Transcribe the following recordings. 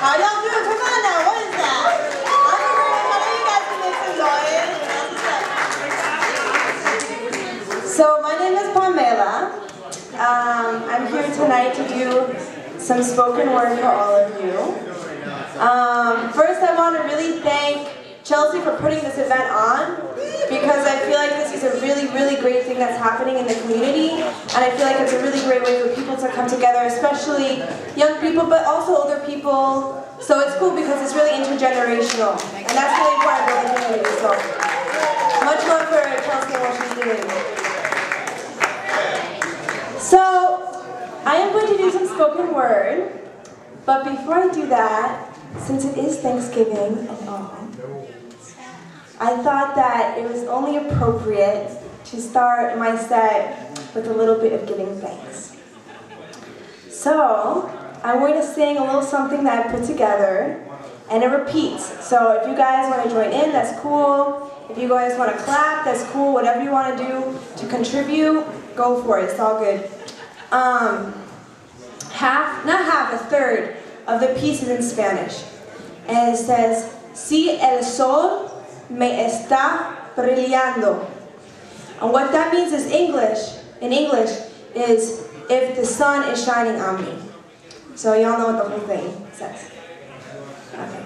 How y'all doing? Come on now, what is that? I'm here, you guys can make some noise. So my name is Pamela. I'm here tonight to do some spoken word for all of you. First I want to really thank Chelsea for putting this event on, because I feel like this is a really, really great thing that's happening in the community, and I feel like it's a really great way for people to come together, especially young people, but also older people. So it's cool because it's really intergenerational, and that's really important for the community. So much love for Chelsea and what she's doing. So I am going to do some spoken word, but before I do that, since it is Thanksgiving and all, I thought that it was only appropriate to start my set with a little bit of giving thanks. So, I'm going to sing a little something that I put together, and it repeats. So if you guys want to join in, that's cool. If you guys want to clap, that's cool. Whatever you want to do to contribute, go for it. It's all good. A third of the piece is in Spanish. And it says, Si el sol me está brillando. And what that means is in English, is if the sun is shining on me. So y'all know what the whole thing says. Okay.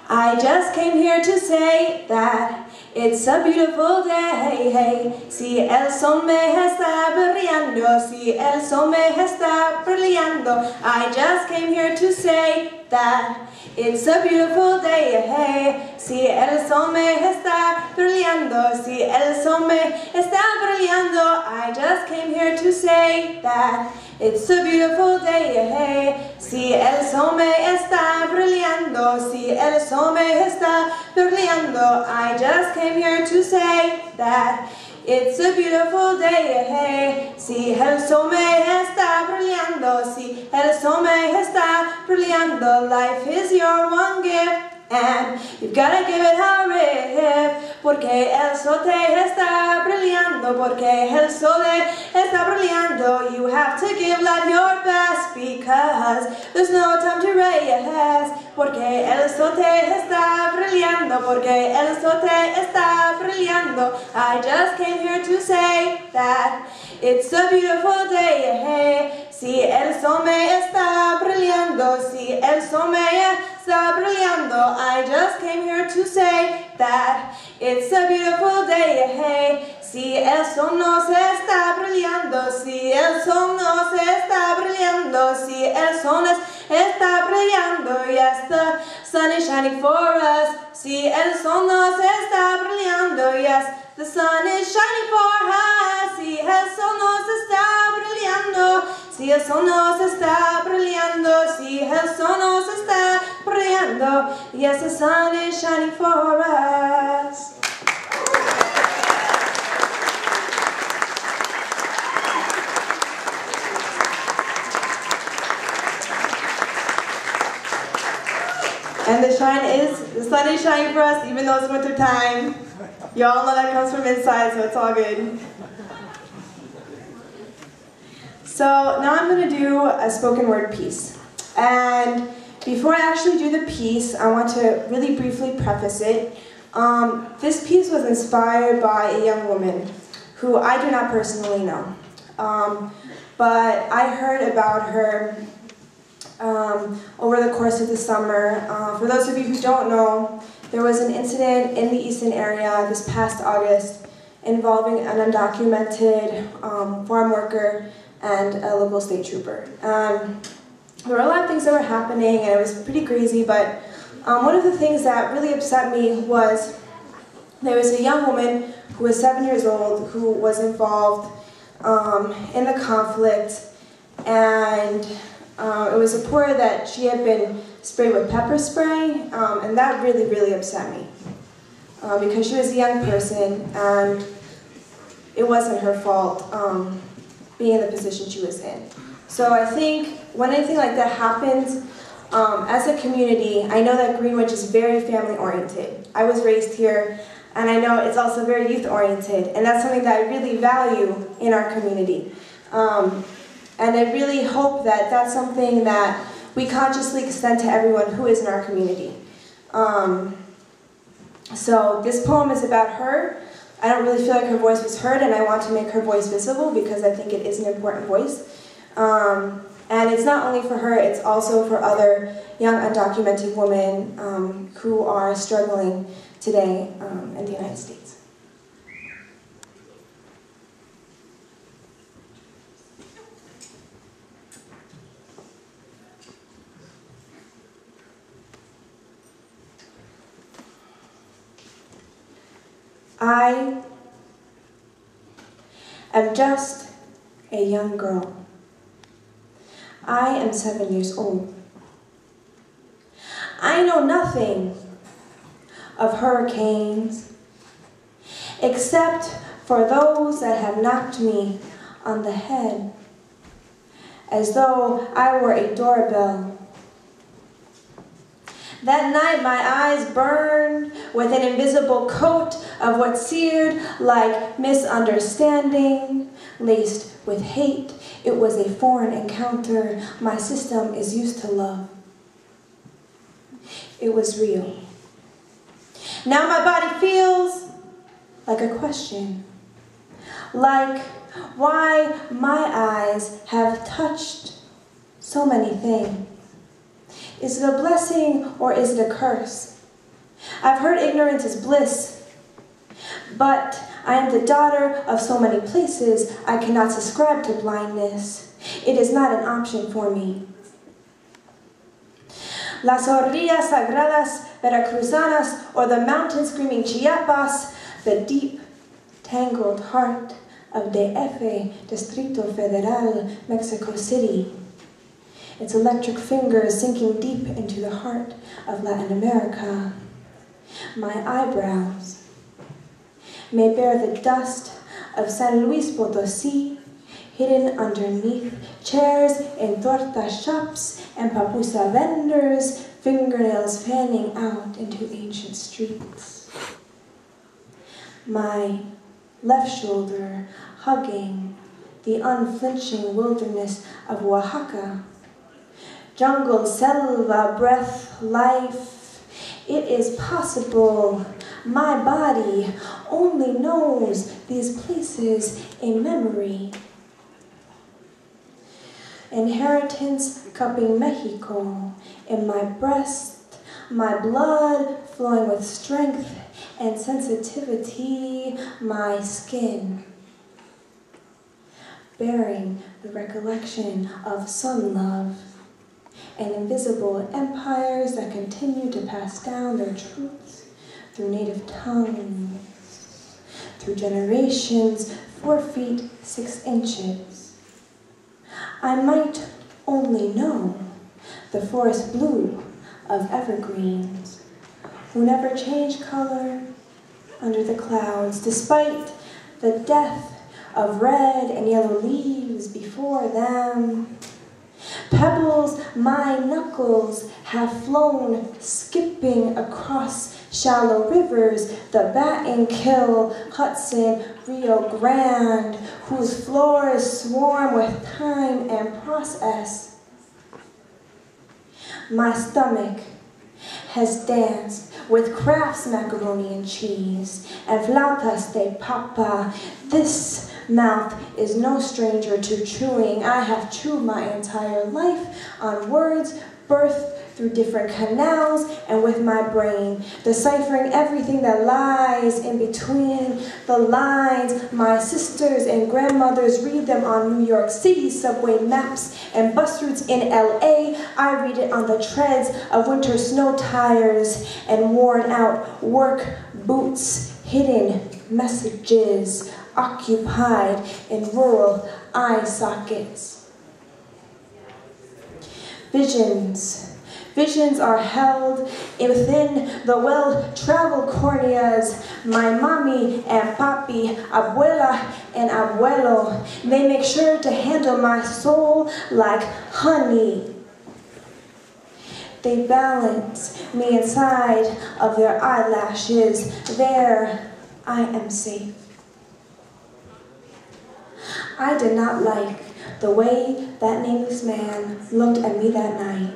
I just came here to say that it's a beautiful day, hey. Si el sol me está brillando, si el sol me está brillando. I just came here to say that it's a beautiful day, hey. Si el sol me está brillando, si el sol me está brillando. I just came here to say that it's a beautiful day, hey. Si el sol me está brillando, si el sol me está brillando. I just came here to say that it's a beautiful day, hey. Si el sol me está brillando, si el sol me está brillando. Life is your one gift, and you've gotta give it a rip. Porque el sol te está brillando, porque el sol te está brillando. You have to give life your best, because there's no time to rest. Porque el sol te está brillando, porque el sol te está brillando. I just came here to say that it's a beautiful day, hey. Si el sol me está brillando, si el sol me está brillando. I just came here to say that it's a beautiful day, hey. Si el sol no se está brillando, si el sol no se está brillando, si el sol no está brillando. Yes, the sun is shining for us. Si el sol no se está brillando. Yes, the sun is shining for us. Si el sol no se está brillando. Si el sol no se está brillando. Si el sol no se está brillando. Yes, the sun is shining for us. And the sun is shining for us even though it's winter time. Y'all know that comes from inside, so it's all good. So now I'm going to do a spoken word piece. And before I actually do the piece, I want to really briefly preface it. This piece was inspired by a young woman who I do not personally know. But I heard about her over the course of the summer. For those of you who don't know, there was an incident in the Easton area this past August involving an undocumented farm worker and a local state trooper. There were a lot of things that were happening, and it was pretty crazy, but one of the things that really upset me was there was a young woman who was 7 years old who was involved in the conflict, and it was reported that she had been sprayed with pepper spray, and that really, really upset me. Because she was a young person, and it wasn't her fault being in the position she was in. So I think when anything like that happens, as a community, I know that Greenwich is very family-oriented. I was raised here, and I know it's also very youth-oriented, and that's something that I really value in our community. And I really hope that that's something that we consciously extend to everyone who is in our community. So this poem is about her. I don't really feel like her voice was heard, and I want to make her voice visible because I think it is an important voice. And it's not only for her, it's also for other young undocumented women who are struggling today in the United States. I am just a young girl. I am 7 years old. I know nothing of hurricanes, except for those that have knocked me on the head, as though I were a doorbell. That night my eyes burned with an invisible coat of what seared like misunderstanding, laced with hate. It was a foreign encounter my system is used to love. It was real. Now my body feels like a question, like why my eyes have touched so many things. Is it a blessing or is it a curse? I've heard ignorance is bliss, but I am the daughter of so many places I cannot subscribe to blindness. It is not an option for me. Las orillas sagradas veracruzanas, or the mountain screaming Chiapas, the deep, tangled heart of DF, Distrito Federal, Mexico City. Its electric fingers sinking deep into the heart of Latin America. My eyebrows may bear the dust of San Luis Potosí, hidden underneath chairs in torta shops and papusa vendors, fingernails fanning out into ancient streets. My left shoulder hugging the unflinching wilderness of Oaxaca. Jungle, selva, breath, life. It is possible. My body only knows these places in memory. Inheritance cupping Mexico in my breast, my blood flowing with strength and sensitivity, my skin bearing the recollection of sun love. And invisible empires that continue to pass down their truths through native tongues, through generations, 4 feet 6 inches. I might only know the forest blue of evergreens, who never change color under the clouds, despite the death of red and yellow leaves before them. Pebbles, my knuckles have flown, skipping across shallow rivers, the Battenkill, Hudson, Rio Grande, whose floors swarm with time and process. My stomach has danced with Kraft's macaroni and cheese and flautas de papa. This mouth is no stranger to chewing. I have chewed my entire life on words birthed through different canals and with my brain, deciphering everything that lies in between the lines. My sisters and grandmothers read them on New York City subway maps and bus routes in LA. I read it on the treads of winter snow tires and worn out work boots, hidden messages occupied in rural eye sockets. Visions are held within the well-traveled corneas. My mommy and papi, abuela and abuelo, they make sure to handle my soul like honey. They balance me inside of their eyelashes. There, I am safe. I did not like the way that nameless man looked at me that night.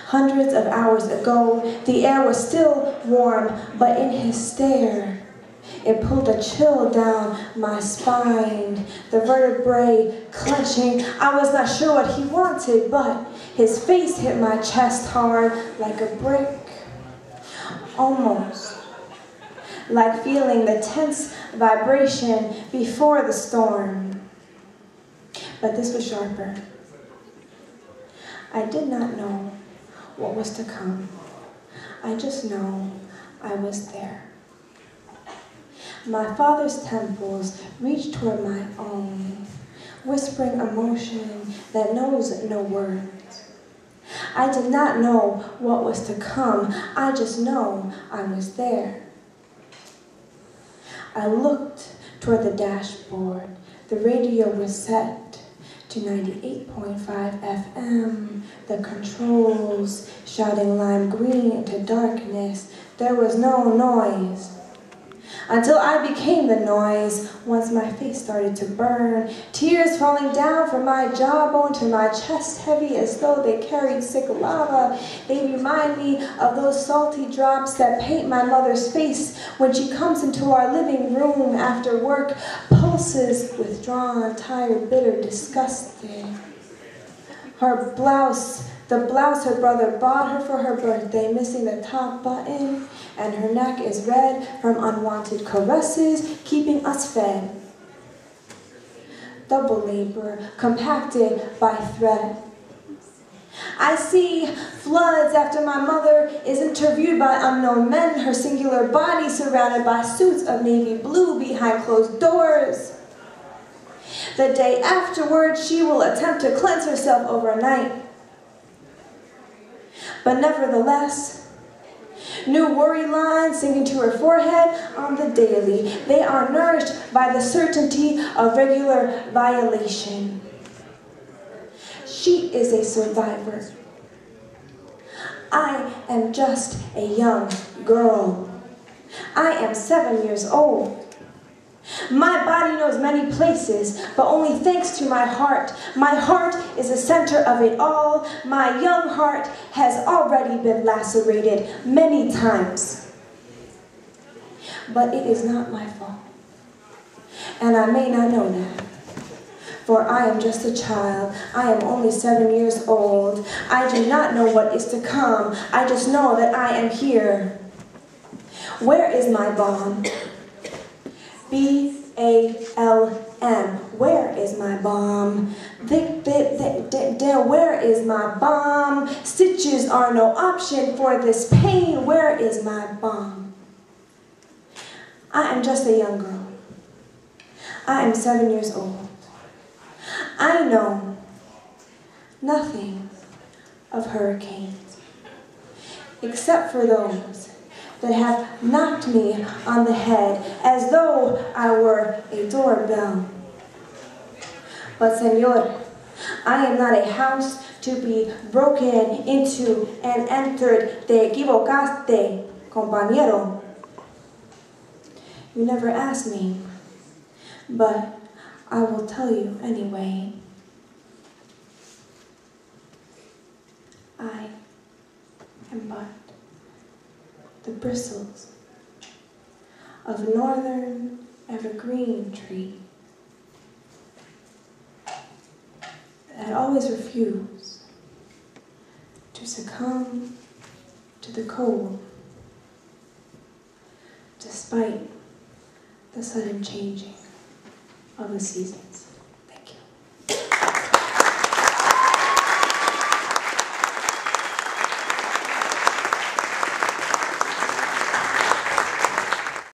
Hundreds of hours ago, the air was still warm, but in his stare, it pulled a chill down my spine, the vertebrae clenching. I was not sure what he wanted, but his face hit my chest hard like a brick. Almost like feeling the tense vibration before the storm. But this was sharper. I did not know what was to come. I just know I was there. My father's temples reached toward my own, whispering emotion that knows no words. I did not know what was to come. I just know I was there. I looked toward the dashboard. The radio was set to 98.5 FM. The controls shouting lime green into darkness. There was no noise. Until I became the noise, once my face started to burn, tears falling down from my jawbone to my chest, heavy as though they carried sick lava. They remind me of those salty drops that paint my mother's face when she comes into our living room after work, pulses withdrawn, tired, bitter, disgusted. Her blouse, the blouse her brother bought her for her birthday, missing the top button, and her neck is red from unwanted caresses, keeping us fed. Double labor, compacted by thread. I see floods after my mother is interviewed by unknown men, her singular body surrounded by suits of navy blue behind closed doors. The day afterward, she will attempt to cleanse herself overnight. But nevertheless, new worry lines sinking to her forehead on the daily. They are nourished by the certainty of regular violation. She is a survivor. I am just a young girl. I am 7 years old. My body knows many places, but only thanks to my heart. My heart is the center of it all. My young heart has already been lacerated many times. But it is not my fault. And I may not know that. For I am just a child. I am only 7 years old. I do not know what is to come. I just know that I am here. Where is my bomb? B-A-L-M. Where is my bomb? Where is my bomb? Stitches are no option for this pain. Where is my bomb? I am just a young girl. I am 7 years old. I know nothing of hurricanes, except for those that have knocked me on the head as though I were a doorbell. But senor, I am not a house to be broken into and entered. Te equivocaste, compañero. You never asked me, but I will tell you anyway. I am but the bristles of a northern evergreen tree that always refuse to succumb to the cold despite the sudden changing of the seasons.